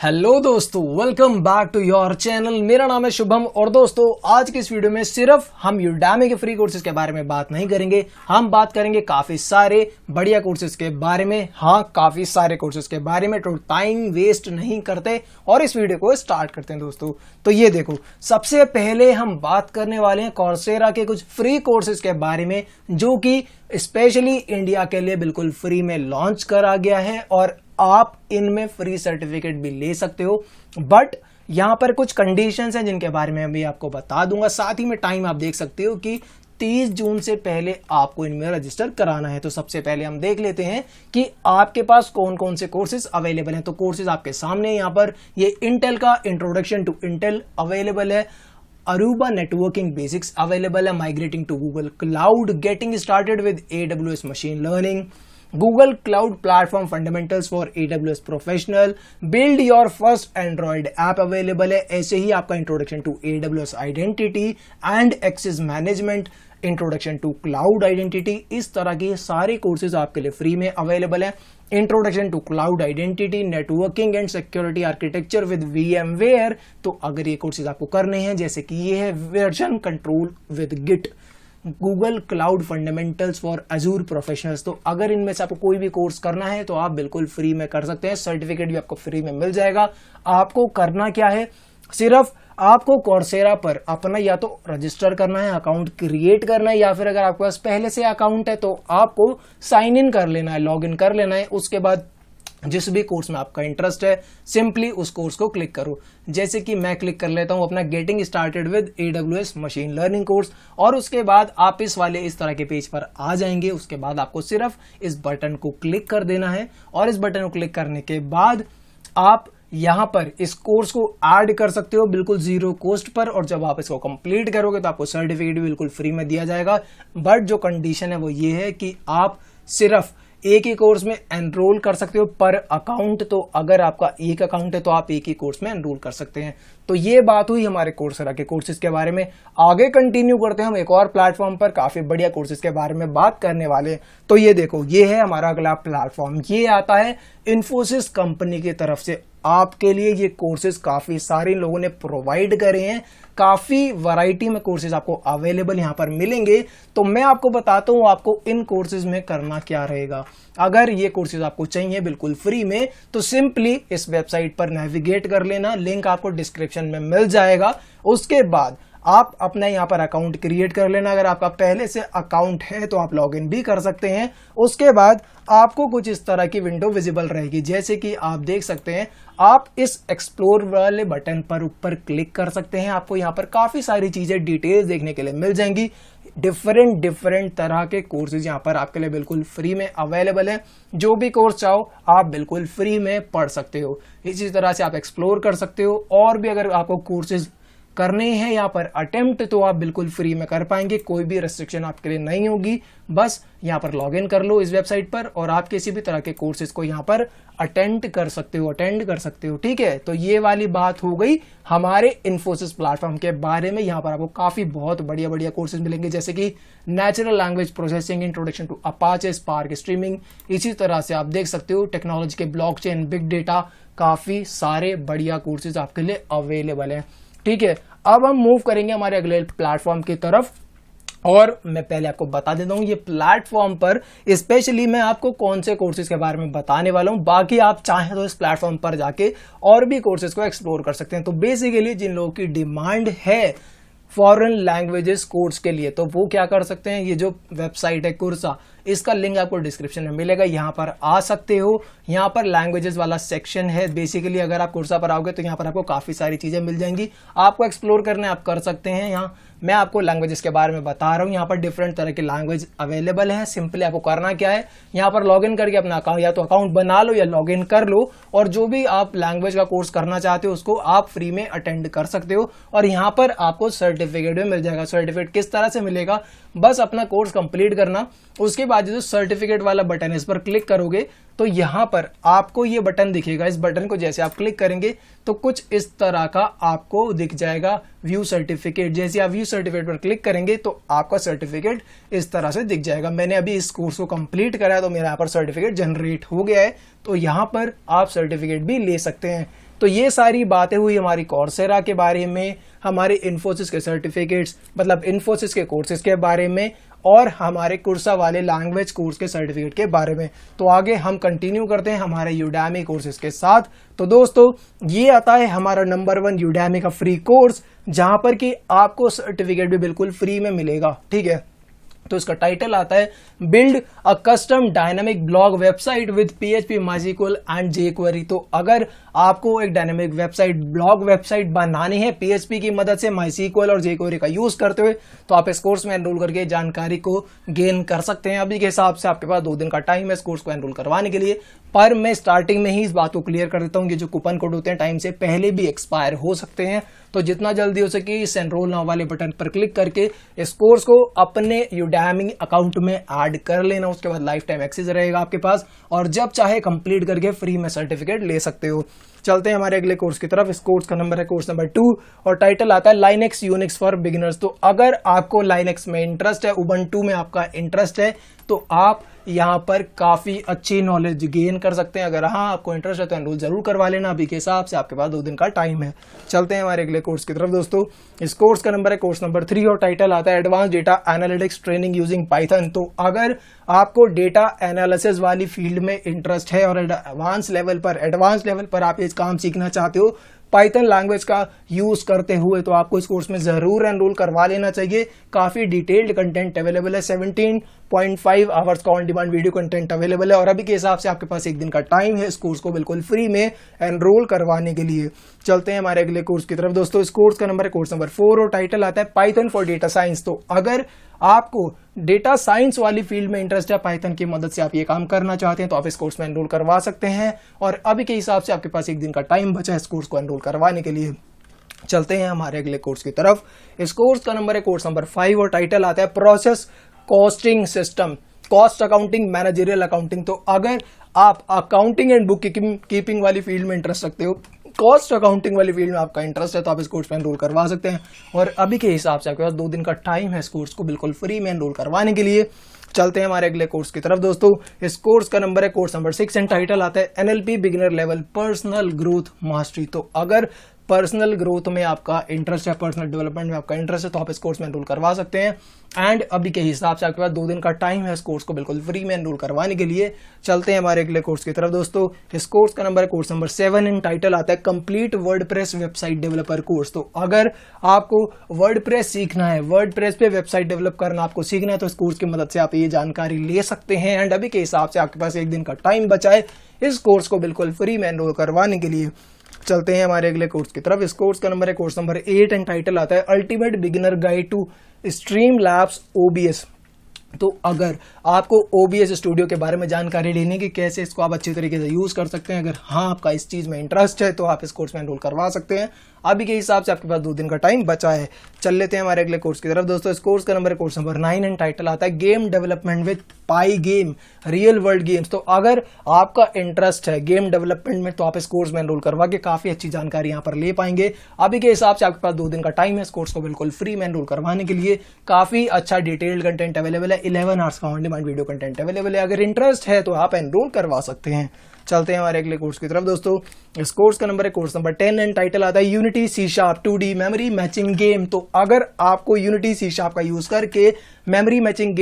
Hello दोस्तों, welcome back to your channel. मेरा नाम है शुभम और दोस्तों आज की इस वीडियो में सिर्फ हम यूडेमी के फ्री कोर्सेज के बारे में बात नहीं करेंगे, हम बात करेंगे काफी सारे बढ़िया कोर्सेज के बारे में। हाँ, काफी सारे कोर्सेज के बारे में। तो टाइम वेस्ट नहीं करते और इस वीडियो को स्टार्ट करते हैं दोस्तों। तो ये देखो, सबसे पहले हम बात करने वाले हैं कॉर्सेरा के कुछ फ्री कोर्सेज के बारे में, जो कि स्पेशली इंडिया के लिए बिल्कुल फ्री में लॉन्च करा गया है और आप इनमें फ्री सर्टिफिकेट भी ले सकते हो। बट यहां पर कुछ कंडीशंस हैं जिनके बारे में अभी आपको बता दूंगा। साथ ही में टाइम आप देख सकते हो कि 30 जून से पहले आपको इनमें रजिस्टर कराना है। तो सबसे पहले हम देख लेते हैं कि आपके पास कौन कौन से कोर्सेज अवेलेबल हैं। तो कोर्सेज आपके सामने यहाँ पर ये इंटेल का इंट्रोडक्शन टू इंटेल अवेलेबल है, अरूबा नेटवर्किंग बेसिक्स अवेलेबल है, migrating to Google cloud, getting started with AWS machine learning, Google Cloud Platform Fundamentals for AWS Professional, Build Your First Android App available है। ऐसे ही आपका introduction to AWS identity and access management, introduction to cloud identity, इस तरह के सारे courses आपके लिए फ्री में अवेलेबल है। Introduction to cloud identity, networking and security architecture with VMware, तो अगर ये कोर्सेज आपको करने हैं, जैसे कि ये है version control with Git, Google cloud fundamentals for Azure professionals, तो अगर इनमें से आपको कोई भी कोर्स करना है तो आप बिल्कुल फ्री में कर सकते हैं। सर्टिफिकेट भी आपको फ्री में मिल जाएगा। आपको करना क्या है, सिर्फ आपको कॉर्सेरा पर अपना या तो रजिस्टर करना है, अकाउंट क्रिएट करना है, या फिर अगर आपके पास पहले से अकाउंट है तो आपको साइन इन कर लेना है, लॉग इन कर लेना है। उसके बाद जिस भी कोर्स में आपका इंटरेस्ट है, सिंपली उस कोर्स को क्लिक करो। जैसे कि मैं क्लिक कर लेता हूं अपना getting started with AWS machine learning course, और उसके बाद आप इस तरह के पेज पर आ जाएंगे। उसके बाद आपको सिर्फ इस बटन को क्लिक कर देना है, और इस बटन को क्लिक करने के बाद आप यहां पर इस कोर्स को ऐड कर सकते हो बिल्कुल जीरो कॉस्ट पर, और जब आप इसको कंप्लीट करोगे तो आपको सर्टिफिकेट भी बिल्कुल फ्री में दिया जाएगा। बट जो कंडीशन है वो ये है कि आप सिर्फ एक ही कोर्स में एनरोल कर सकते हो पर अकाउंट। तो अगर आपका एक अकाउंट है तो आप एक ही कोर्स में एनरोल कर सकते हैं। तो ये बात हुई हमारे कोर्सेरा के कोर्सेज के बारे में। आगे कंटिन्यू करते हैं, हम एक और प्लेटफॉर्म पर काफी बढ़िया कोर्सेज के बारे में बात करने वाले हैं। तो ये देखो, ये है हमारा अगला प्लेटफॉर्म। ये आता है इन्फोसिस कंपनी की तरफ से। आपके लिए ये कोर्सेज काफी सारे लोगों ने प्रोवाइड करे हैं, काफी वैरायटी में कोर्सेज आपको अवेलेबल यहां पर मिलेंगे। तो मैं आपको बताता हूं आपको इन कोर्सेज में करना क्या रहेगा। अगर ये कोर्सेज आपको चाहिए बिल्कुल फ्री में, तो सिंपली इस वेबसाइट पर नेविगेट कर लेना, लिंक आपको डिस्क्रिप्शन में मिल जाएगा। उसके बाद आप अपना यहाँ पर अकाउंट क्रिएट कर लेना। अगर आपका पहले से अकाउंट है तो आप लॉगिन भी कर सकते हैं। उसके बाद आपको कुछ इस तरह की विंडो विजिबल रहेगी, जैसे कि आप देख सकते हैं। आप इस एक्सप्लोर वाले बटन पर ऊपर क्लिक कर सकते हैं। आपको यहाँ पर काफी सारी चीजें डिटेल्स देखने के लिए मिल जाएंगी। डिफरेंट तरह के कोर्सेज यहाँ पर आपके लिए बिल्कुल फ्री में अवेलेबल है। जो भी कोर्स चाहो आप बिल्कुल फ्री में पढ़ सकते हो। इसी तरह से आप एक्सप्लोर कर सकते हो। और भी अगर आपको कोर्सेज करने हैं यहाँ पर अटेम्प्ट, तो आप बिल्कुल फ्री में कर पाएंगे। कोई भी रेस्ट्रिक्शन आपके लिए नहीं होगी। बस यहाँ पर लॉग इन कर लो इस वेबसाइट पर, और आप किसी भी तरह के कोर्सेज को यहाँ पर अटेंड कर सकते हो। ठीक है, तो ये वाली बात हो गई हमारे इन्फोसिस प्लेटफॉर्म के बारे में। यहाँ पर आपको काफी बहुत बढ़िया कोर्सेज मिलेंगे, जैसे कि natural language processing, introduction to Apache, Spark streaming. इसी तरह से आप देख सकते हो टेक्नोलॉजी के ब्लॉकचेन, बिग डेटा, काफी सारे बढ़िया कोर्सेज आपके लिए अवेलेबल हैं। ठीक है, अब हम मूव करेंगे हमारे अगले प्लेटफॉर्म की तरफ। और मैं पहले आपको बता देता हूं ये प्लेटफॉर्म पर स्पेशली मैं आपको कौन से कोर्सेज के बारे में बताने वाला हूं। बाकी आप चाहें तो इस प्लेटफॉर्म पर जाके और भी कोर्सेज को एक्सप्लोर कर सकते हैं। तो बेसिकली जिन लोगों की डिमांड है फॉरेन लैंग्वेजेस कोर्स के लिए, तो वो क्या कर सकते हैं, ये जो वेबसाइट है कुर्सा, इसका लिंक आपको डिस्क्रिप्शन में मिलेगा। यहाँ पर आ सकते हो। यहाँ पर लैंग्वेजेस वाला सेक्शन है। बेसिकली अगर आप कुर्सा पर आओगे तो यहाँ पर आपको काफी सारी चीजें मिल जाएंगी। आपको एक्सप्लोर करने आप कर सकते हैं। यहाँ मैं आपको लैंग्वेजेस के बारे में बता रहा हूँ। यहाँ पर डिफरेंट तरह की लैंग्वेज अवेलेबल है। सिंपली आपको करना क्या है, यहाँ पर लॉग इन करके अपना अकाउंट या तो अकाउंट बना लो या लॉग इन कर लो, और जो भी आप लैंग्वेज का कोर्स करना चाहते हो उसको आप फ्री में अटेंड कर सकते हो। और यहाँ पर आपको सर्टिफिकेट भी मिल जाएगा। सर्टिफिकेट किस तरह से मिलेगा, बस अपना कोर्स कंप्लीट करना, उसके बाद जो सर्टिफिकेट वाला बटन है इस पर क्लिक करोगे तो यहां पर आपको ये बटन दिखेगा। इस बटन को जैसे आप क्लिक करेंगे तो कुछ इस तरह का आपको दिख जाएगा व्यू सर्टिफिकेट। जैसे आप व्यू सर्टिफिकेट पर क्लिक करेंगे तो आपका सर्टिफिकेट इस तरह से दिख जाएगा। मैंने अभी इस कोर्स को कंप्लीट करा है तो मेरा यहाँ पर सर्टिफिकेट जनरेट हो गया है। तो यहाँ पर आप सर्टिफिकेट भी ले सकते हैं। तो ये सारी बातें हुई हमारी कौरसेरा के बारे में, हमारे इन्फोसिस के सर्टिफिकेट्स मतलब इन्फोसिस के कोर्सेज के बारे में, और हमारे कुर्सा वाले लैंग्वेज कोर्स के सर्टिफिकेट के बारे में। तो आगे हम कंटिन्यू करते हैं हमारे यूडेमी कोर्सेज के साथ। तो दोस्तों ये आता है हमारा नंबर 1 यूडेमी का फ्री कोर्स, जहां पर कि आपको सर्टिफिकेट भी बिल्कुल फ्री में मिलेगा, ठीक है। तो इसका टाइटल आता है build a custom dynamic blog website with PHP MySQL and jQuery। तो अगर आपको एक डायनामिक वेबसाइट ब्लॉग वेबसाइट बनानी है PHP की मदद से MySQL और jQuery का यूज करते हुए, तो आप इस कोर्स में एनरोल करके जानकारी को गेन कर सकते हैं। अभी के हिसाब से आपके पास 2 दिन का टाइम है इस कोर्स को एनरोल करवाने के लिए, पर मैं स्टार्टिंग में ही इस बात को क्लियर कर देता हूँ कि जो कूपन कोड होते हैं टाइम से पहले भी एक्सपायर हो सकते हैं। तो जितना जल्दी हो सके इस एनरोल नाउ वाले बटन पर क्लिक करके इस कोर्स को अपने यूडेमी अकाउंट में ऐड कर लेना। उसके बाद लाइफ टाइम एक्सेस रहेगा आपके पास, और जब चाहे कंप्लीट करके फ्री में सर्टिफिकेट ले सकते हो। चलते हैं हमारे अगले कोर्स की तरफ। इस कोर्स का नंबर है कोर्स नंबर 2 और टाइटल आता है लाइनेक्स यूनिक्स फॉर बिगिनर्स। तो अगर आपको लाइनेक्स में इंटरेस्ट है, उबंटू में आपका इंटरेस्ट है, तो आप यहाँ पर काफी अच्छी नॉलेज गेन कर सकते हैं। अगर हाँ आपको इंटरेस्ट है तो एनरोल जरूर करवा लेना, अभी के हिसाब से आपके पास 2 दिन का टाइम है। चलते हैं हमारे अगले कोर्स की तरफ दोस्तों। इस कोर्स का नंबर है कोर्स नंबर 3 और टाइटल आता है advance data analytics training using Python. तो अगर आपको डेटा एनालिसिस वाली फील्ड में इंटरेस्ट है और एडवांस लेवल पर आप ये काम सीखना चाहते हो पाइथन लैंग्वेज का यूज करते हुए, तो आपको इस कोर्स में जरूर एनरोल करवा लेना चाहिए। काफी डिटेल्ड कंटेंट अवेलेबल है, 17.5 आवर्स का on demand video content available है, और अभी के हिसाब से आपके पास 1 दिन का टाइम है इस कोर्स को बिल्कुल फ्री में एनरोल करवाने के लिए। चलते हैं हमारे अगले कोर्स की तरफ दोस्तों। इस कोर्स का नंबर है कोर्स नंबर 4 और टाइटल आता है पाइथन फॉर डेटा साइंस। तो अगर आपको डेटा साइंस वाली फील्ड में इंटरेस्ट है, पाइथन की मदद से आप ये काम करना चाहते हैं, तो आप इस कोर्स में एनरोल करवा सकते हैं, और अभी के हिसाब से आपके पास 1 दिन का टाइम बचा है इस कोर्स को एनरोल करवाने के लिए। चलते हैं हमारे अगले कोर्स की तरफ। इस कोर्स का नंबर है कोर्स नंबर 5 और टाइटल आता है process costing system, cost accounting, managerial accounting. तो अगर आप अकाउंटिंग एंड बुक कीपिंग वाली फील्ड में इंटरेस्ट रखते हो, कॉस्ट अकाउंटिंग वाली फील्ड में आपका इंटरेस्ट है, तो आप इस कोर्स में एनरोल करवा सकते हैं, और अभी के हिसाब से आपके पास 2 दिन का टाइम है इस कोर्स को बिल्कुल फ्री में एनरोल करवाने के लिए। चलते हैं हमारे अगले कोर्स की तरफ दोस्तों। इस कोर्स का नंबर है कोर्स नंबर 6 एंड टाइटल आता है NLP beginner level personal growth mastery. तो अगर पर्सनल ग्रोथ में आपका इंटरेस्ट है, पर्सनल डेवलपमेंट में आपका इंटरेस्ट है, तो आप इस कोर्स में एनरोल करवा सकते हैं, एंड अभी के हिसाब से आपके पास 2 दिन का टाइम है इस कोर्स को बिल्कुल फ्री में एनरोल करवाने के लिए। चलते हैं हमारे अगले कोर्स की तरफ दोस्तों। इस कोर्स का नंबर है कोर्स नंबर 7 एंड टाइटल आता है complete WordPress website developer course. तो अगर आपको वर्डप्रेस सीखना है, वर्डप्रेस पे वेबसाइट डेवलप करना आपको सीखना है, तो इस कोर्स की मदद से आप ये जानकारी ले सकते हैं, एंड अभी के हिसाब से आपके पास 1 दिन का टाइम बचा है इस कोर्स को बिल्कुल फ्री में एनरोल करवाने के लिए। चलते हैं हमारे अगले कोर्स की तरफ। इस कोर्स का नंबर है कोर्स नंबर 8 एंड टाइटल आता है ultimate beginner guide to Streamlabs OBS। तो अगर आपको OBS स्टूडियो के बारे में जानकारी लेने की, कैसे इसको आप अच्छी तरीके से यूज कर सकते हैं, अगर हाँ आपका इस चीज में इंटरेस्ट है, तो आप इस कोर्स में एनरोल करवा सकते हैं। अभी के हिसाब से आपके पास 2 दिन का टाइम बचा है। चल लेते हैं हमारे अगले कोर्स की तरफ दोस्तों। इस कोर्स का नंबर है कोर्स नंबर 9 एंड टाइटल आता है game development with pi game real world games. तो अगर आपका इंटरेस्ट है गेम डेवलपमेंट में, तो आप इस कोर्स में एनरोल करवा के काफी अच्छी जानकारी यहाँ पर ले पाएंगे। अभी के हिसाब से आपके पास 2 दिन का टाइम है इस कोर्स को बिल्कुल फ्री में एनरोल करवाने के लिए। काफी अच्छा डिटेल्ड कंटेंट अवेलेबल है, 11 आवर्स का on demand video content available है। अगर इंटरेस्ट है तो आप एनरोल करवा सकते हैं। चलते हैं हमारे अगले कोर्स की तरफ दोस्तों। इस कोर्स का नंबर है कोर्स नंबर 10 एंड टाइटल आता है unity C# 2D memory matching game. तो अगर आपको यूनिटी C# का यूज करके मेमोरी मैचिंग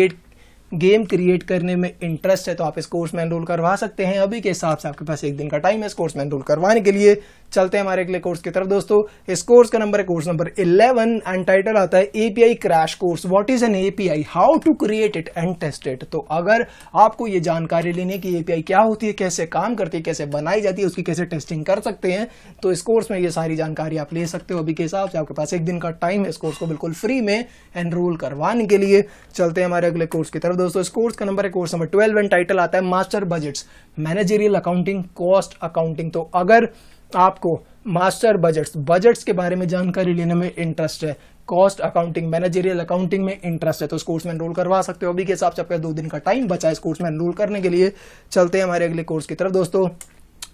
गेम क्रिएट करने में इंटरेस्ट है, तो आप इस कोर्स में एनरोल करवा सकते हैं। अभी के हिसाब से आपके पास 1 दिन का टाइम है इस कोर्स में एनरोल करवाने के लिए। चलते हैं हमारे अगले कोर्स की तरफ दोस्तों। इस कोर्स का नंबर है कोर्स नंबर 11 एंड टाइटल आता है API crash course, what is an API, how to create it and test it. तो अगर आपको ये जानकारी लेनी है कि API क्या होती है, कैसे काम करती है, कैसे बनाई जाती है, उसकी कैसे टेस्टिंग कर सकते हैं, तो इस कोर्स में ये सारी जानकारी आप ले सकते हो। अभी के हिसाब से आपके पास 1 दिन का टाइम है इस कोर्स को बिल्कुल फ्री में एनरोल करवाने के लिए। चलते हैं हमारे अगले कोर्स की तरफ दोस्तों। इस कोर्स का नंबर है कोर्स नंबर 12 एंड टाइटल आता है master budgets managerial accounting cost accounting. तो अगर आपको मास्टर बजट्स के बारे में जानकारी लेने में इंटरेस्ट है, कॉस्ट अकाउंटिंग मैनेजरियल अकाउंटिंग में इंटरेस्ट है, तो इस कोर्स में एनरोल करवा सकते हो। अभी के हिसाब से आपका 2 दिन का टाइम बचा है इस कोर्स में एनरोल करने के लिए। चलते हैं हमारे अगले कोर्स की तरफ दोस्तों।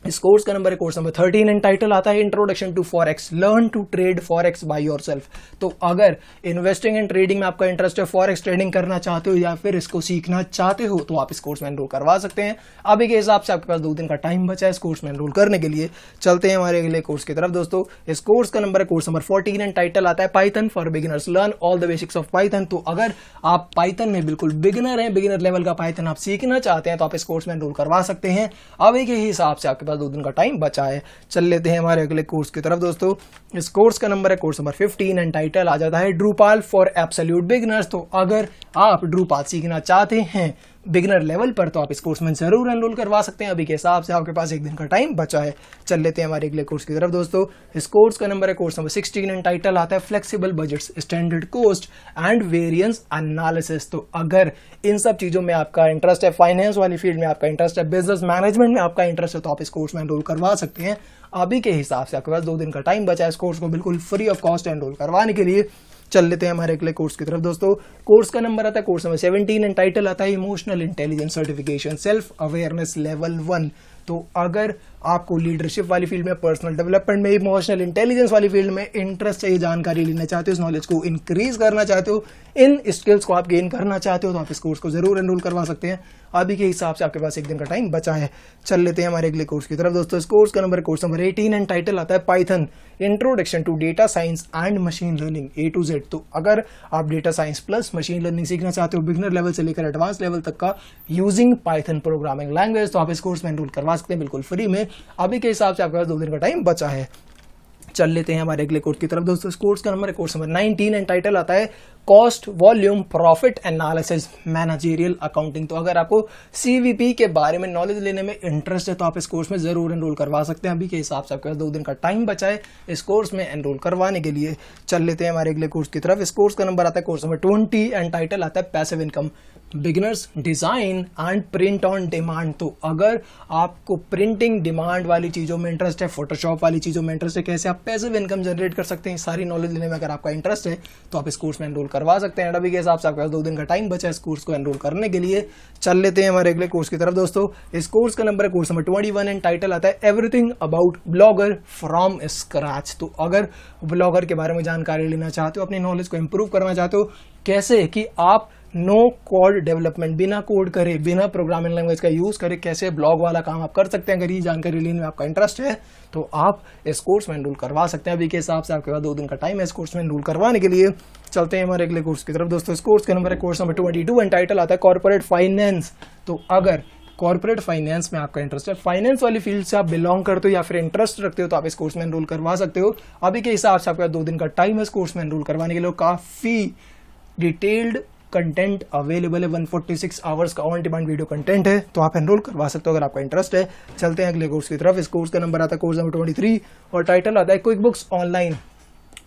इस कोर्स का नंबर है कोर्स नंबर 13 एंड टाइटल आता है introduction to forex, learn to trade forex by yourself. तो अगर इन्वेस्टिंग एंड ट्रेडिंग में आपका इंटरेस्ट है, फॉरेक्स ट्रेडिंग करना चाहते हो या फिर इसको सीखना चाहते हो, तो आप इस कोर्स में एनरोल करवा सकते हैं। अभी के हिसाब से आपके पास 2 दिन का टाइम बचा है इस कोर्स में एनरोल करने के लिए। चलते हैं हमारे अगले कोर्स की तरफ दोस्तों। इस कोर्स का नंबर है कोर्स नंबर 14 एंड टाइटल आता है Python for beginners, learn all the basics of Python. तो अगर आप पाइथन में बिल्कुल बिगिनर हैं, बिगिनर लेवल का पाइथन आप सीखना चाहते हैं, तो आप इस कोर्स में एनरोल करवा सकते हैं। अभी के हिसाब से आपके पास 2 दिन का टाइम बचा है। चल लेते हैं हमारे अगले कोर्स की तरफ दोस्तों। इस कोर्स का नंबर है कोर्स नंबर 15 एंड टाइटल आ जाता है ड्रूपाल फॉर एब्सोल्यूट बिगिनर्स। तो अगर आप ड्रूपाल सीखना चाहते हैं बिगिनर लेवल पर, तो आप इस कोर्स में जरूर एनरोल करवा सकते हैं। अभी के हिसाब से आपके पास 1 दिन का टाइम बचा है। चल लेते हैं हमारे अगले कोर्स की तरफ दोस्तों। इस कोर्स का नंबर है कोर्स नंबर 16 एंड टाइटल आता है flexible budgets, standard cost and variance analysis. तो अगर इन सब चीजों में आपका इंटरेस्ट है, फाइनेंस वाली फील्ड में आपका इंटरेस्ट है, बिजनेस मैनेजमेंट में आपका इंटरेस्ट है, तो आप इस कोर्स में एनरोल करवा सकते हैं। अभी के हिसाब से आपके पास 2 दिन का टाइम बचा है इस कोर्स को बिल्कुल फ्री ऑफ कॉस्ट एनरोल करवाने के लिए। चल लेते हैं हमारे अगले कोर्स की तरफ दोस्तों। कोर्स का नंबर आता है कोर्स नंबर 17 एंड टाइटल आता है emotional intelligence certification self awareness level 1। तो अगर आपको लीडरशिप वाली फील्ड में, पर्सनल डेवलपमेंट में, इमोशनल इंटेलिजेंस वाली फील्ड में इंटरेस्ट है, जानकारी लेना चाहते हो, इस नॉलेज को इंक्रीज करना चाहते हो, इन स्किल्स को आप गेन करना चाहते हो, तो आप इस कोर्स को जरूर एनरोल करवा सकते हैं। अभी के हिसाब से आपके पास 1 दिन का टाइम बचा है। चल लेते हैं हमारे अगले कोर्स की तरफ दोस्तों। इस कोर्स का number course number 18 and title आता है Python introduction to data science and machine learning A to Z। तो अगर आप data science plus machine learning सीखना चाहते हो बिगिनर लेवल से लेकर एडवांस लेवल तक का यूजिंग पाइथन प्रोग्रामिंग लैंग्वेज, तो आप इस कोर्स में एनरोल करवा सकते हैं बिल्कुल फ्री में। अभी के हिसाब से आपके पास 2 दिन का टाइम बचा है। चल लेते हैं हमारे अगले कोर्स की तरफ दोस्तों। इस कोर्स का नंबर है कोर्स नंबर 19 एंड टाइटल आता है cost volume profit analysis managerial accounting. तो अगर आपको CVP के बारे में नॉलेज लेने में इंटरेस्ट है, तो आप इस कोर्स में जरूर एनरोल करवा सकते हैं। अभी के हिसाब से आपके पास 2 दिन का टाइम बचा है इस कोर्स में एनरोल करवाने के लिए। चल लेते हैं हमारे अगले कोर्स की तरफ। इस कोर्स का नंबर आता है कोर्स नंबर 20 एंड टाइटल आता है passive income beginners design and print on demand. तो अगर आपको प्रिंटिंग डिमांड वाली चीजों में इंटरेस्ट है, फोटोशॉप वाली चीजों में इंटरेस्ट है, कैसे आप पैसिव इनकम जनरेट कर सकते हैं, सारी नॉलेज लेने में अगर आपका इंटरेस्ट है, तो आप इस कोर्स में एनरोल करवा सकते हैं। अभी के हिसाब से आपके पास 2 दिन का टाइम बचा है इस कोर्स को एनरोल करने के लिए। चल लेते हैं हमारे अगले कोर्स की तरफ दोस्तों। इस कोर्स का नंबर है कोर्स नंबर 21 एंड टाइटल आता है everything about blogger from scratch. तो अगर ब्लॉगर के बारे में जानकारी लेना चाहते हो, अपनी नॉलेज को इंप्रूव करना चाहते हो, कैसे कि आप नो कोड डेवलपमेंट, बिना कोड करे, बिना प्रोग्रामिंग लैंग्वेज का यूज करे कैसे ब्लॉग वाला काम आप कर सकते हैं, अगर ये जानकारी लेने में आपका इंटरेस्ट है, तो आप इस कोर्स में एनरोल करवा सकते हैं। अभी के हिसाब से आपके पास 2 दिन का टाइम है इस कोर्स में एनरोल करवाने के लिए। चलते हैं हमारे अगले कोर्स की तरफ दोस्तों। इस कोर्स का नंबर है कोर्स नंबर 22 एंड टाइटल आता है कॉर्पोरेट फाइनेंस। तो अगर कॉर्पोरेट फाइनेंस में आपका इंटरेस्ट है, फाइनेंस वाली फील्ड से आप बिलोंग करते हो या फिर इंटरेस्ट रखते हो, तो आप इस कोर्स में एनरोल करवा सकते हो। अभी के हिसाब से आपका 2 दिन का टाइम है इस कोर्स में एनरोल करवाने के लिए। काफी डिटेल्ड कंटेंट अवेलेबल है, 146 आवर्स का ऑन डिमांड वीडियो कंटेंट है, तो आप एनरोल करवा सकते हो अगर आपका इंटरेस्ट है। चलते हैं अगले कोर्स की तरफ। इस कोर्स का नंबर आता है कोर्स नंबर 23 और टाइटल आता है quick books online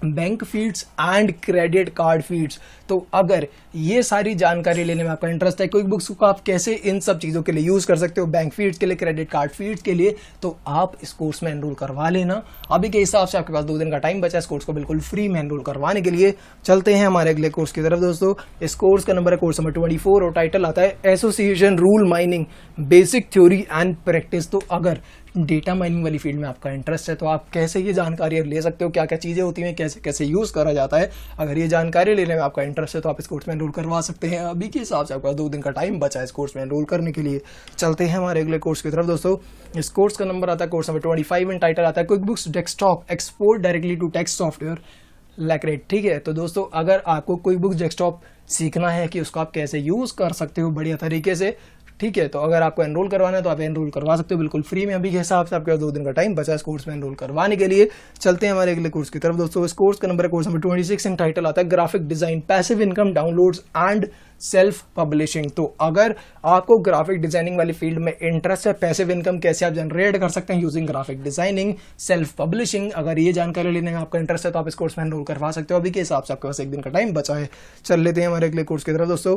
bank feeds and credit card feeds. तो अगर ये सारी जानकारी लेने में आपका इंटरेस्ट है, क्विक बुक्स को आप कैसे इन सब चीजों के लिए यूज कर सकते हो, बैंक फीड्स के लिए, क्रेडिट कार्ड फीड्स के लिए, तो आप इस कोर्स में एनरोल करवा लेना। अभी के हिसाब से आपके पास 2 दिन का टाइम बचा है इस कोर्स को बिल्कुल फ्री में एनरोल करवाने के लिए। चलते हैं हमारे अगले कोर्स की तरफ दोस्तों। इस कोर्स का नंबर है कोर्स नंबर 24 और टाइटल आता है association rule mining basic theory and practice. तो अगर डेटा माइनिंग वाली फील्ड में आपका इंटरेस्ट है, तो आप कैसे ये जानकारी ले सकते हो, क्या क्या चीजें होती हैं, कैसे कैसे यूज करा जाता है, अगर ये जानकारी लेने में आपका इंटरेस्ट है, तो आप इस कोर्स में एनरोल करवा सकते हैं। अभी के हिसाब से आपका 2 दिन का टाइम बचा है इस कोर्स में एनरोल करने के लिए। चलते हैं हमारे अगले कोर्स की तरफ दोस्तों। इस कोर्स का नंबर आता है कोर्स नंबर 25 एंड टाइटल आता है QuickBooks desktop export directly to text software Lacerte. ठीक है, तो दोस्तों अगर आपको क्विक बुक्स डेस्कटॉप सीखना है कि उसको आप कैसे यूज कर सकते हो बढ़िया तरीके से, ठीक है, तो अगर आपको एनरोल करवाना है तो आप एनरोल करवा सकते हो बिल्कुल फ्री में। अभी के हिसाब से आपके 2 दिन का टाइम बचा है इस कोर्स में एनरोल करवाने के लिए। चलते हैं हमारे अगले कोर्स की तरफ दोस्तों। इस कोर्स का नंबर है कोर्स नंबर 26 एंड टाइटल आता है graphic design passive income downloads and self publishing. तो अगर आपको ग्राफिक डिजाइनिंग वाली फील्ड में इंटरेस्ट है, पैसिव इनकम कैसे आप जनरेट कर सकते हैं using graphic designing, self publishing, अगर ये जानकारी लेने में आपका इंटरेस्ट है, तो आप इस कोर्स में एनरोल करवा सकते हो। अभी के हिसाब से आपके पास 1 दिन का टाइम बचा है। चल लेते हैं हमारे अगले कोर्स की तरफ दोस्तों।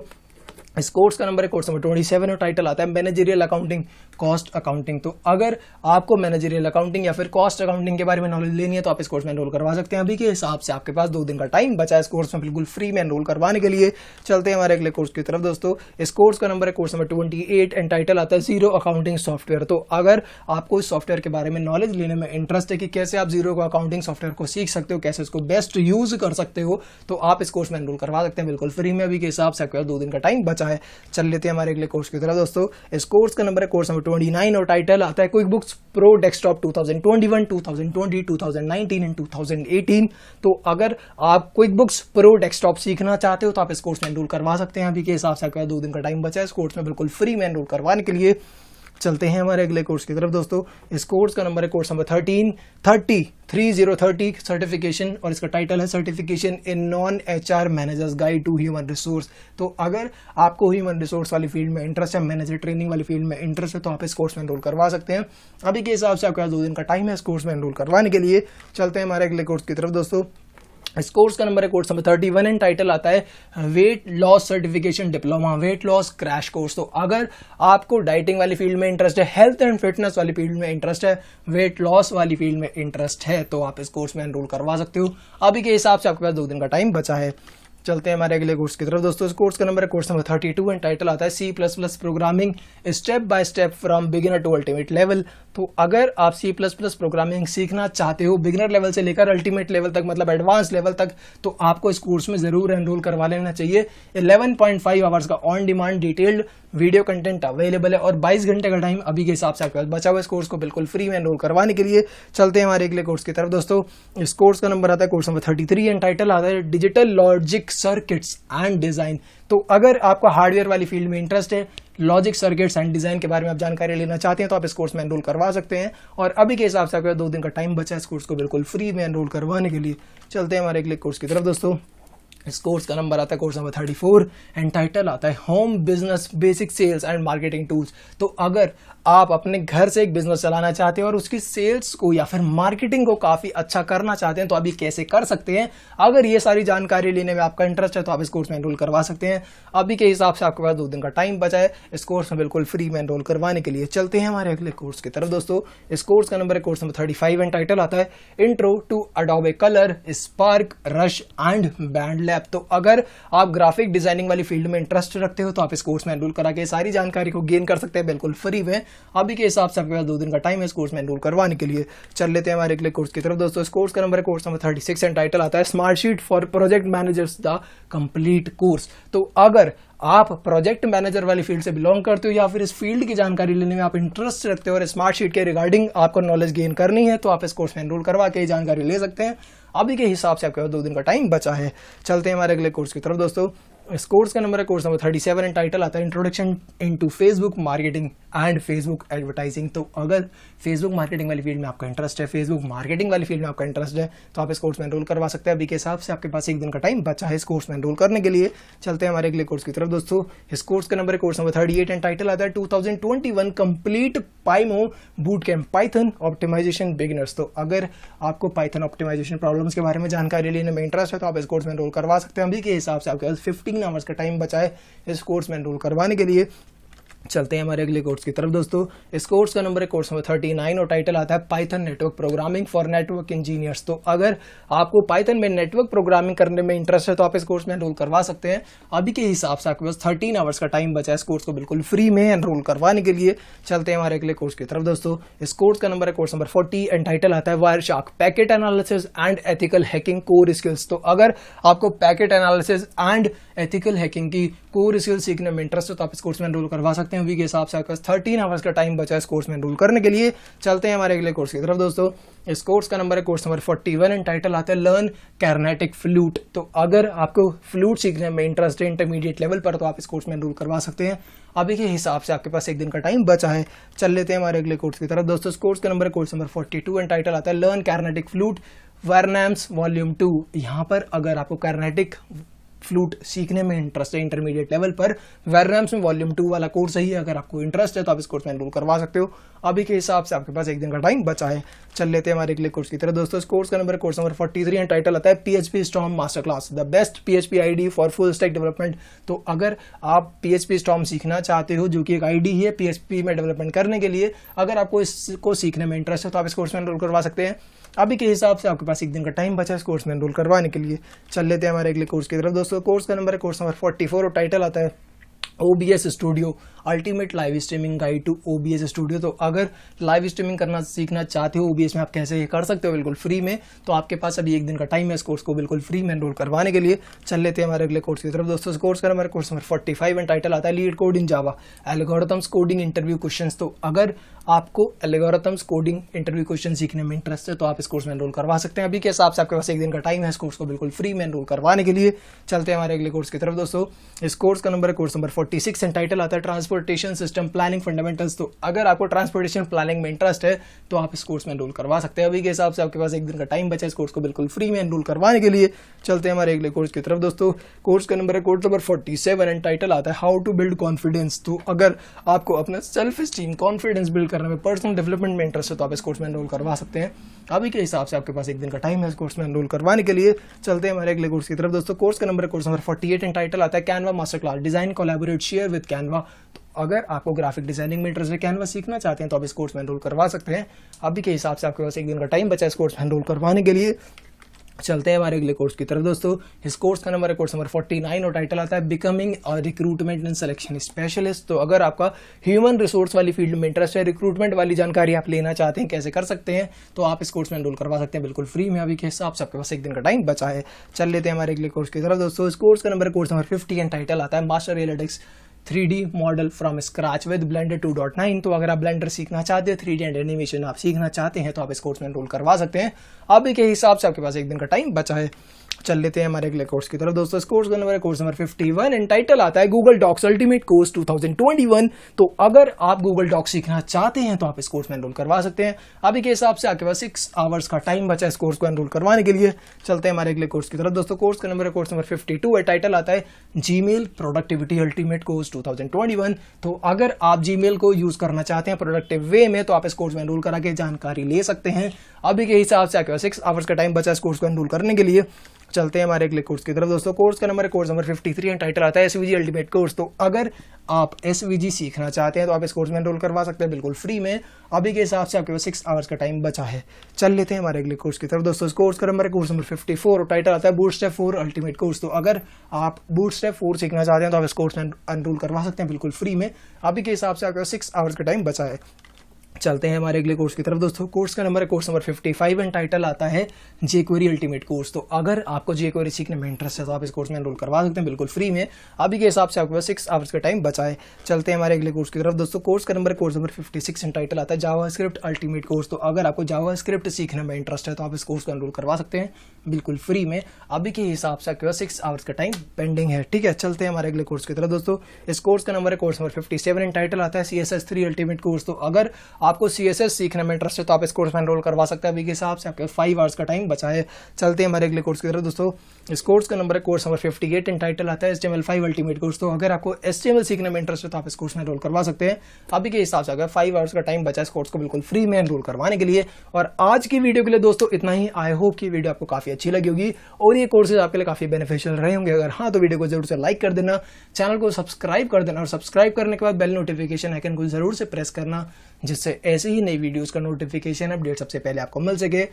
इस कोर्स का नंबर है कोर्स नंबर 27 और टाइटल आता है मैनेजरियल अकाउंटिंग कॉस्ट अकाउंटिंग। तो अगर आपको मैनेजरियल अकाउंटिंग या फिर कॉस्ट अकाउंटिंग के बारे में नॉलेज लेनी है तो आप इस कोर्स में एनरोल करवा सकते हैं। अभी के हिसाब से आपके पास 2 दिन का टाइम बचा है इस कोर्स में बिल्कुल फ्री में एनरोल करवाने के लिए। चलते हैं हमारे अगले कोर्स की तरफ दोस्तों। इस कोर्स का नंबर है कोर्स नंबर 28 एंड टाइटल आता है जीरो अकाउंटिंग सॉफ्टवेयर। तो अगर आपको इस सॉफ्टवेयर के बारे में नॉलेज लेने में इंटरेस्ट है कि कैसे आप जीरो अकाउंटिंग सॉफ्टवेयर को सीख सकते हो, कैसे इसको बेस्ट यूज कर सकते हो, तो आप इस कोर्स में एनरोल करवा सकते हैं बिल्कुल फ्री में। अभी के हिसाब से आपके पास 2 दिन का टाइम बचा है। चल लेते हैं हमारे अगले कोर्स की तरफ दोस्तों। इस कोर्स का नंबर है कोर्स नंबर 29 और टाइटल आता है quick books pro desktop 2021, 2020, 2019 and 2018। तो अगर आप क्विक बुक्स प्रो डेस्कटॉप सीखना चाहते हो तो आप इस कोर्स में एनरोल करवा सकते हैं। अभी के हिसाब से आपके पास 2 दिन का टाइम बचा है इस कोर्स में बिल्कुल फ्री में एनरोल करवाने के लिए। चलते हैं हमारे अगले कोर्स की तरफ दोस्तों। इस कोर्स का नंबर है कोर्स नंबर 30 सर्टिफिकेशन और इसका टाइटल है certification in non HR managers guide to human resource. तो अगर आपको ह्यूमन रिसोर्स वाली फील्ड में इंटरेस्ट है, मैनेजर ट्रेनिंग वाली फील्ड में इंटरेस्ट है, तो आप इस कोर्स में एनरोल करवा सकते हैं। अभी के हिसाब से आपके पास 2 दिन का टाइम है इस कोर्स में एनरोल करवाने के लिए। चलते हैं हमारे अगले कोर्स की तरफ दोस्तों। इस कोर्स का नंबर है कोर्स नंबर 31 एंड टाइटल आता है weight loss certification diploma weight loss crash course. तो अगर आपको डाइटिंग वाली फील्ड में इंटरेस्ट है, हेल्थ एंड फिटनेस वाली फील्ड में इंटरेस्ट है, वेट लॉस वाली फील्ड में इंटरेस्ट है, तो आप इस कोर्स में एनरोल करवा सकते हो। अभी के हिसाब से आपके पास 2 दिन का टाइम बचा है। चलते हैं हमारे अगले कोर्स की तरफ दोस्तों। इस कोर्स का नंबर है कोर्स नंबर 32 एंड टाइटल आता है C++ programming step by step from beginner to ultimate level. तो अगर आप C++ प्रोग्रामिंग सीखना चाहते हो बिगिनर लेवल से लेकर अल्टीमेट लेवल तक, मतलब एडवांस लेवल तक, तो आपको इस कोर्स में जरूर एनरोल करवा लेना चाहिए। 11.5 आवर्स का on demand detailed video content available है और 22 घंटे का टाइम अभी के हिसाब से आपके पास बचा हुआ इस कोर्स को बिल्कुल फ्री में एनरोल करवाने के लिए। चलते हैं हमारे अगले कोर्स की तरफ दोस्तों। इस कोर्स का नंबर आता है कोर्स नंबर 33 एंड टाइटल आता है digital logic circuits and design. तो अगर आपको हार्डवेयर वाली फील्ड में इंटरेस्ट है, लॉजिक सर्किट्स एंड डिजाइन के बारे में आप जानकारी लेना चाहते हैं, तो आप इस कोर्स में एनरोल करवा सकते हैं। और अभी के हिसाब से आपके 2 दिन का टाइम बचा है इस कोर्स को बिल्कुल फ्री में एनरोल करवाने के लिए। चलते हैं हमारे अगले कोर्स की तरफ दोस्तों। इस कोर्स का नंबर आता है कोर्स नंबर 34 एंड टाइटल आता है home business basic sales and marketing tools. तो अगर आप अपने घर से एक बिजनेस चलाना चाहते हैं और उसकी सेल्स को या फिर मार्केटिंग को काफी अच्छा करना चाहते हैं, तो अभी कैसे कर सकते हैं, अगर ये सारी जानकारी लेने में आपका इंटरेस्ट है तो आप इस कोर्स में एनरोल करवा सकते हैं। अभी के हिसाब से आपके पास 2 दिन का टाइम बचा है इस कोर्स में बिल्कुल फ्री में एनरोल करवाने के लिए। चलते हैं हमारे अगले कोर्स की तरफ दोस्तों। इस कोर्स का नंबर है कोर्स नंबर 35 एंड टाइटल आता है intro to Adobe Color Spark Rush and BandLab. तो अगर आप ग्राफिक डिजाइनिंग वाली फील्ड में इंटरेस्ट रखते हो तो आप इस कोर्स में एनरोल करा के सारी जानकारी को गेन कर सकते हैं बिल्कुल फ्री में। अभी के हिसाब से आपके पास 2 दिन का टाइम है इस कोर्स में एनरोल करवाने के लिए। चल लेते हैं हमारे अगले कोर्स की तरफ दोस्तों। इस कोर्स का नंबर है कोर्स नंबर 36 एंड टाइटल आता है smart sheet for project managers the complete course. तो अगर आप प्रोजेक्ट मैनेजर वाली फील्ड से बिलोंग करते हो या फिर इस फील्ड की जानकारी लेने में आप इंटरेस्ट रखते हो और स्मार्ट शीट के रिगार्डिंग आपको नॉलेज गेन करनी है, तो आप इस कोर्स में एनरोल करवा के जानकारी ले सकते हैं। अभी के हिसाब से आपके पास 2 दिन का टाइम बचा है। चलते हैं हमारे अगले कोर्स की तरफ दोस्तों। इस कोर्स का नंबर है कोर्स नंबर 37 एंड टाइटल आता है introduction into Facebook marketing and Facebook advertising. तो अगर फेसबुक मार्केटिंग वाली फील्ड में आपका इंटरेस्ट है, फेसबुक मार्केटिंग वाली फील्ड में आपका इंटरेस्ट है, तो आप इस कोर्स में एनरोल करवा सकते हैं। अभी के हिसाब से आपके पास 1 दिन का टाइम बचा है इस कोर्स में एनरोल करने के लिए। चलते हैं हमारे अगले कोर्स की तरफ दोस्तों। इस कोर्स का नंबर है कोर्स नंबर 38 एंड टाइटल आता है 2021 complete Pyomo boot camp Python optimization beginners. तो अगर आपको पाइथन ऑप्टिमाइजेशन प्रॉब्लम्स के बारे में जानकारी लेने में इंटरेस्ट है तो आप इस कोर्स में एनरोल करवा सकते हैं। अभी के हिसाब से आपके पास 15 आवर्स का टाइम बचा है इस कोर्स में एनरोल करवाने के लिए। चलते हैं हमारे अगले कोर्स की तरफ दोस्तों। इस कोर्स का नंबर है कोर्स नंबर 39 और टाइटल आता है Python network programming for network engineers. तो अगर आपको पाइथन में नेटवर्क प्रोग्रामिंग करने में इंटरेस्ट है तो आप इस कोर्स में एनरोल करवा सकते हैं। अभी के हिसाब से आपके पास 13 आवर्स का टाइम बचा है इस कोर्स को बिल्कुल फ्री में एनरोल करवाने के लिए। चलते हैं हमारे अगले कोर्स की तरफ दोस्तों। इस कोर्स का नंबर है कोर्स नंबर 40 एंड टाइटल आता है Wireshark packet analysis and ethical hacking core skills. तो अगर आपको packet analysis and ethical hacking की कोर स्किल्स सीखने में इंटरेस्ट है तो आप इस कोर्स में एनरोल करवा सकते हैं। अभी के हिसाब से 13 आवर्स का टाइम बचा है इस कोर्स में एनरोल करने के लिए। चलते हैं हमारे अगले कोर्स की तरफ दोस्तों। इस कोर्स का नंबर है कोर्स नंबर 41 एंड टाइटल आता है लर्न कैर्नेटिक फ्लूट। तो अगर आपको फ्लूट सीखने में इंटरेस्ट है इंटरमीडिएट लेवल पर तो आप इस कोर्स में एनरोल करवा सकते हैं। अभी के हिसाब से आपके पास 1 दिन का टाइम बचा है। चल लेते हैं हमारे अगले कोर्स की तरफ दोस्तों। इस कोर्स का नंबर है कोर्स नंबर 42 एंड टाइटल आता है लर्न कैर्नेटिक फ्लूट वारनैम्स वॉल्यूम 2। यहाँ पर अगर आपको कैर्नेटिक फ्लूट सीखने में इंटरेस्ट है इंटरमीडिएट लेवल पर, वेरनाम्स में वॉल्यूम 2 वाला कोर्स है। अगर आपको इंटरेस्ट है तो आप इस कोर्स में एनरोल करवा सकते हो। अभी के हिसाब से आपके पास एक दिन का टाइम बचा है। चल लेते हैं हमारे अगले कोर्स की तरफ दोस्तों। इस कोर्स का number course number 43 and title आता है PHP Storm master class, the best PHP ID for full stack development. तो अगर आप PHP Storm सीखना चाहते हो, जो कि एक आईडी है PHP में डेवलपमेंट करने के लिए, अगर आपको इसको सीखने में इंटरेस्ट है तो आप इस कोर्स में एनरोल करवा सकते हैं। अभी के हिसाब से आपके पास एक दिन का टाइम बचा है इस कोर्स में एनरोल करवाने के लिए। चल लेते हैं हमारे अगले कोर्स की तरफ दोस्तों। कोर्स का नंबर है कोर्स नंबर 44 और टाइटल आता है OBS studio, ultimate live streaming guide to OBS studio. तो अगर लाइव स्ट्रीमिंग करना सीखना चाहते हो OBS में, आप कैसे ये कर सकते हो बिल्कुल फ्री में, तो आपके पास अभी एक दिन का टाइम है इस कोर्स को बिल्कुल फ्री में एनरोल करवाने के लिए। चल लेते हैं हमारे अगले कोर्स की तरफ दोस्तों। इस कोर्स का number course number 45 and title आता है लीड कोड इन जावा, एल्गोरिथम्स कोडिंग इंटरव्यू क्वेश्चंस। तो अगर आपको एल्गोरिथम्स कोडिंग इंटरव्यू क्वेश्चन सीखने में इंटरेस्ट है तो आप इस कोर्स में एनरोल करवा सकते हैं। अभी के हिसाब से आपके पास एक दिन का टाइम है इस कोर्स को बिल्कुल फ्री में एनरोल करवाने के लिए। चलते हैं हमारे अगले कोर्स की तरफ दोस्तों। इस कोर्स का नंबर है कोर्स नंबर 46 एंड टाइटल आता है ट्रांसपोर्टेशन सिस्टम प्लानिंग फंडामेंटल्स। तो अगर आपको ट्रांसपोर्टेशन प्लानिंग में इंटरेस्ट है तो आप इस कोर्स में एनरोल करवा सकते हैं। अभी के हिसाब से आपके पास एक दिन का टाइम बचा है इस कोर्स को बिल्कुल फ्री में एनरोल करवाने के लिए। चलते हैं हमारे अगले कोर्स की तरफ दोस्तों। कोर्स का नंबर है कोर्स नंबर 47 एंड टाइटल आता है हाउ टू बिल्ड कॉन्फिडेंस। तो अगर आपको अपना सेल्फ स्टीम कॉन्फिडेंस बिल्ड करने में, पर्सनल डेवलपमेंट में इंटरेस्ट है तो आप इस कोर्स में एनरोल करवा सकते हैं। अभी के हिसाब से आपके पास एक दिन का टाइम है इस कोर्स में एनरोल करवाने के लिए। चलते हैं हमारे अगले कोर्स की तरफ दोस्तों। कोर्स का नंबर है कोर्स नंबर 48 एंड टाइटल आता है Canva master class, design collaborate share with Canva. तो अगर आपको ग्राफिक डिजाइनिंग में इंटरेस्ट है, कैनवा सीखना चाहते हैं तो आप इस कोर्स में एनरोल करवा सकते हैं। अभी के हिसाब से आपके पास एक दिन का टाइम बचा है इस कोर्स में एनरोल करवाने के लिए। चलते हैं हमारे अगले कोर्स की तरफ दोस्तों। इस कोर्स का नंबर है कोर्स नंबर 49 और टाइटल आता है becoming recruitment and selection specialist. तो अगर आपका ह्यूमन रिसोर्स वाली फील्ड में इंटरेस्ट है, रिक्रूटमेंट वाली जानकारी आप लेना चाहते हैं कैसे कर सकते हैं, तो आप इस कोर्स में एनरोल करवा सकते हैं बिल्कुल फ्री में। अभी के हिसाब से आपके पास एक दिन का टाइम बचा है। चल लेते हैं हमारे अगले कोर्स की तरफ दोस्तों। इस कोर्स का नंबर है कोर्स नंबर 50 एंड टाइटल आता है master realistic 3D model from scratch with Blender 2.9। तो अगर आप ब्लेंडर सीखना चाहते हैं, 3D एंड एनिमेशन आप सीखना चाहते हैं, तो आप इस कोर्स में एनरोल करवा सकते हैं। अभी के हिसाब से आपके पास एक दिन का टाइम बचा है। चल लेते हैं हमारे अगले कोर्स की तरफ दोस्तों। इस कोर्स का नंबर है कोर्स नंबर 51 एंड टाइटल आता है गूगल डॉक्स अल्टीमेट कोर्स 2021। तो अगर आप गूगल डॉक्स सीखना चाहते हैं तो आप इस कोर्स में एनरोल करवा सकते हैं। अभी के हिसाब से आपके पास 6 आवर्स का टाइम बचा है इस कोर्स को एनरोल करवाने के लिए। चलते हैं हमारे अगले कोर्स की तरफ दोस्तों। कोर्स का नंबर है कोर्स नंबर 52 है, टाइटल आता है जीमेल प्रोडक्टिविटी अल्टीमेट कोर्स 2021। तो अगर आप जीमेल को यूज करना चाहते हैं प्रोडक्टिव वे में तो आप इस कोर्स में एनरोल करा के जानकारी ले सकते हैं। अभी के हिसाब से आपके पास 6 आवर्स का टाइम बचा है इस कोर्स को एनरोल करने के लिए। चलते हैं हमारे अगले कोर्स की तरफ दोस्तों। कोर्स का नंबर है कोर्स नंबर 53 एंड टाइटल आता है SVG अल्टीमेट कोर्स। तो अगर आप SVG सीखना चाहते हैं तो आप इस कोर्स में एनरोल करवा सकते हैं बिल्कुल फ्री में। अभी के हिसाब से आपके पास 6 आवर्स का टाइम बचा है। चल लेते हैं हमारे अगले कोर्स की तरफ दोस्तों। इस कोर्स का नंबर है कोर्स नंबर 54 और टाइटल आता है बूटस्ट्रैप 4 अल्टीमेट कोर्स। तो अगर आप बूटस्ट्रैप 4 सीखना चाहते हैं तो आप इस कोर्स में एनरोल करवा सकते हैं बिल्कुल फ्री में। अभी के हिसाब से आपके पास 6 आवर्स का टाइम बचा है। चलते हैं हमारे अगले कोर्स की तरफ दोस्तों। कोर्स का नंबर है कोर्स नंबर 55 एंड टाइटल आता है jQuery अल्टीमेट कोर्स। तो अगर आपको jQuery सीखने में इंटरेस्ट है तो आप इस कोर्स में एनरोल करवा सकते हैं बिल्कुल फ्री में। अभी के हिसाब से आपके पास 6 आवर्स का टाइम बचा है। चलते हैं हमारे अगले कोर्स की तरफ दोस्तों। कोर्स का नंबर है कोर्स नंबर 56 एंड टाइटल आता है जावास्क्रिप्ट अल्टीमेट कोर्स। तो अगर आपको जावास्क्रिप्ट सीखने में इंटरेस्ट है तो आप इस कोर्स को एनरोल करवा सकते हैं बिल्कुल फ्री में। अभी के हिसाब से आपके पास 6 आवर्स का टाइम पेंडिंग है। ठीक है, चलते हैं हमारे अगले कोर्स की तरफ दोस्तों। इस कोर्स का नंबर है कोर्स नंबर 57 एंड टाइटल आता है CSS 3 अल्टीमेट कोर्स। तो अगर आपको CSS सीखने में इंटरेस्ट है तो आप इस कोर्स में एनरोल करवा सकते हैं। अभी के हिसाब से आपके 5 आवर्स का टाइम बचा है। चलते हैं हमारे अगले कोर्स की तरफ दोस्तों। इस कोर्स का नंबर है कोर्स नंबर 58 एंड टाइटल आता है HTML5 अल्टीमेट कोर्स। तो अगर आपको HTML सीखने में इंटरेस्ट है तो आप इस कोर्स में एनरोल करवा सकते हैं। अभी के हिसाब से अगर 5 आवर्स का टाइम बचा है इस कोर्स को बिल्कुल फ्री में एनरोल करवाने के लिए। और आज की वीडियो के लिए दोस्तों इतना ही। आई होप कि वीडियो आपको काफी अच्छी लगी होगी और ये कोर्सेज आपके लिए काफी बेनिफिशियल रहे होंगे। अगर हाँ तो वीडियो को जरूर से लाइक कर देना, चैनल को सब्सक्राइब कर देना और सब्सक्राइब करने के बाद बेल नोटिफिकेशन आइकन को जरूर से प्रेस करना, जिससे ऐसे ही नई वीडियोस का नोटिफिकेशन अपडेट सबसे पहले आपको मिल सके।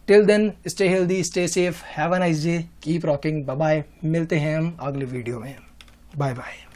Till then stay healthy, stay safe, have a nice day, keep rocking, bye bye. मिलते हैं हम अगले वीडियो में। Bye bye.